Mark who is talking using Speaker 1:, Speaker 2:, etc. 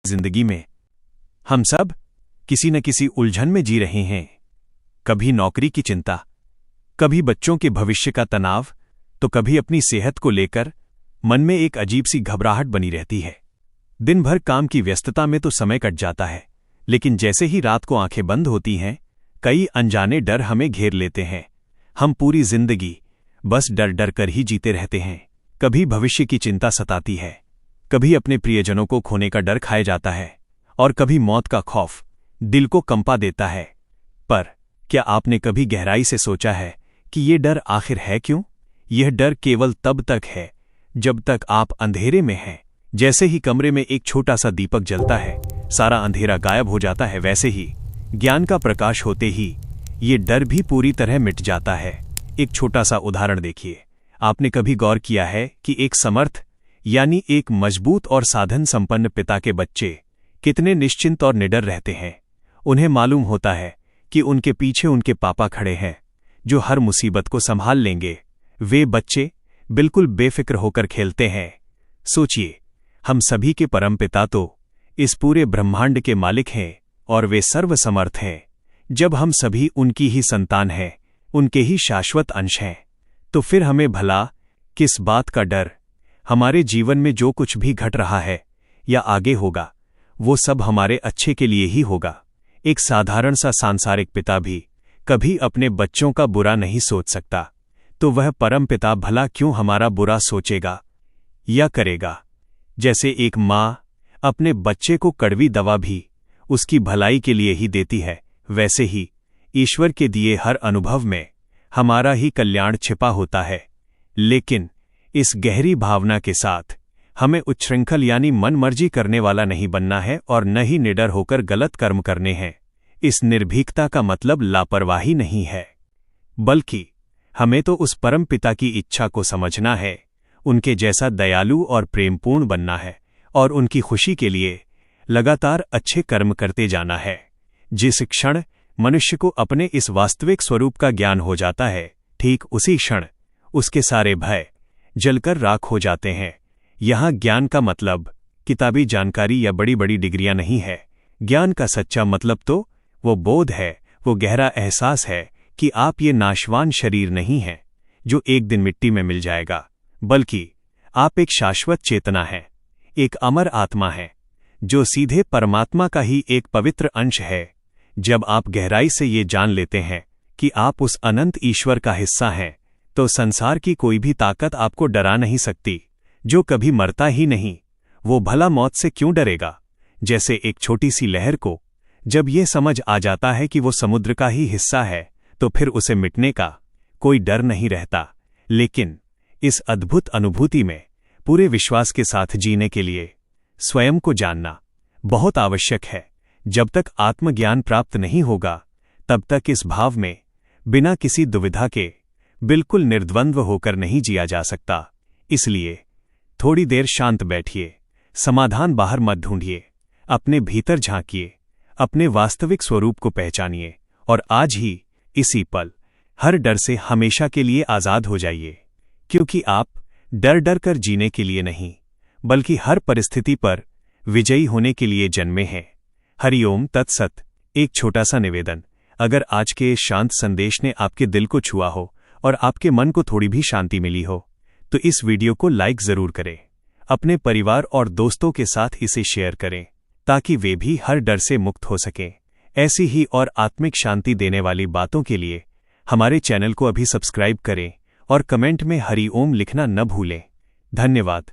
Speaker 1: जिंदगी में हम सब किसी न किसी उलझन में जी रहे हैं। कभी नौकरी की चिंता, कभी बच्चों के भविष्य का तनाव, तो कभी अपनी सेहत को लेकर मन में एक अजीब सी घबराहट बनी रहती है। दिन भर काम की व्यस्तता में तो समय कट जाता है, लेकिन जैसे ही रात को आंखें बंद होती हैं, कई अनजाने डर हमें घेर लेते हैं। हम पूरी जिंदगी बस डर डर कर ही जीते रहते हैं। कभी भविष्य की चिंता सताती है, कभी अपने प्रियजनों को खोने का डर खाया जाता है, और कभी मौत का खौफ दिल को कंपा देता है। पर क्या आपने कभी गहराई से सोचा है कि ये डर आखिर है क्यों? यह डर केवल तब तक है जब तक आप अंधेरे में हैं। जैसे ही कमरे में एक छोटा सा दीपक जलता है, सारा अंधेरा गायब हो जाता है, वैसे ही ज्ञान का प्रकाश होते ही ये डर भी पूरी तरह मिट जाता है। एक छोटा सा उदाहरण देखिए। आपने कभी गौर किया है कि एक समर्थ यानी एक मजबूत और साधन संपन्न पिता के बच्चे कितने निश्चिंत और निडर रहते हैं? उन्हें मालूम होता है कि उनके पीछे उनके पापा खड़े हैं, जो हर मुसीबत को संभाल लेंगे। वे बच्चे बिल्कुल बेफिक्र होकर खेलते हैं। सोचिए, हम सभी के परमपिता तो इस पूरे ब्रह्मांड के मालिक हैं और वे सर्वसमर्थ हैं। जब हम सभी उनकी ही संतान हैं, उनके ही शाश्वत अंश हैं, तो फिर हमें भला किस बात का डर? हमारे जीवन में जो कुछ भी घट रहा है या आगे होगा, वो सब हमारे अच्छे के लिए ही होगा। एक साधारण सा सांसारिक पिता भी कभी अपने बच्चों का बुरा नहीं सोच सकता, तो वह परम पिता भला क्यों हमारा बुरा सोचेगा या करेगा? जैसे एक माँ अपने बच्चे को कड़वी दवा भी उसकी भलाई के लिए ही देती है, वैसे ही ईश्वर के दिए हर अनुभव में हमारा ही कल्याण छिपा होता है। लेकिन इस गहरी भावना के साथ हमें उच्छृंखल यानी मनमर्जी करने वाला नहीं बनना है और न ही निडर होकर गलत कर्म करने हैं। इस निर्भीकता का मतलब लापरवाही नहीं है, बल्कि हमें तो उस परम पिता की इच्छा को समझना है, उनके जैसा दयालु और प्रेमपूर्ण बनना है और उनकी खुशी के लिए लगातार अच्छे कर्म करते जाना है। जिस क्षण मनुष्य को अपने इस वास्तविक स्वरूप का ज्ञान हो जाता है, ठीक उसी क्षण उसके सारे भय जलकर राख हो जाते हैं। यहां ज्ञान का मतलब किताबी जानकारी या बड़ी बड़ी डिग्रियां नहीं है। ज्ञान का सच्चा मतलब तो वो बोध है, वो गहरा एहसास है कि आप ये नाशवान शरीर नहीं हैं जो एक दिन मिट्टी में मिल जाएगा, बल्कि आप एक शाश्वत चेतना हैं, एक अमर आत्मा है जो सीधे परमात्मा का ही एक पवित्र अंश है। जब आप गहराई से ये जान लेते हैं कि आप उस अनंत ईश्वर का हिस्सा हैं, तो संसार की कोई भी ताकत आपको डरा नहीं सकती। जो कभी मरता ही नहीं, वो भला मौत से क्यों डरेगा? जैसे एक छोटी सी लहर को जब ये समझ आ जाता है कि वो समुद्र का ही हिस्सा है, तो फिर उसे मिटने का कोई डर नहीं रहता। लेकिन इस अद्भुत अनुभूति में पूरे विश्वास के साथ जीने के लिए स्वयं को जानना बहुत आवश्यक है। जब तक आत्मज्ञान प्राप्त नहीं होगा, तब तक इस भाव में बिना किसी दुविधा के बिल्कुल निर्द्वंद्व होकर नहीं जिया जा सकता। इसलिए थोड़ी देर शांत बैठिए, समाधान बाहर मत ढूंढिए, अपने भीतर झांकिए, अपने वास्तविक स्वरूप को पहचानिए और आज ही इसी पल हर डर से हमेशा के लिए आजाद हो जाइए। क्योंकि आप डर डर कर जीने के लिए नहीं, बल्कि हर परिस्थिति पर विजयी होने के लिए जन्मे हैं। हरिओम तत्सत। एक छोटा सा निवेदन, अगर आज के शांत संदेश ने आपके दिल को छुआ हो और आपके मन को थोड़ी भी शांति मिली हो, तो इस वीडियो को लाइक जरूर करें। अपने परिवार और दोस्तों के साथ इसे शेयर करें, ताकि वे भी हर डर से मुक्त हो सकें। ऐसी ही और आत्मिक शांति देने वाली बातों के लिए हमारे चैनल को अभी सब्सक्राइब करें और कमेंट में हरि ओम लिखना न भूलें। धन्यवाद।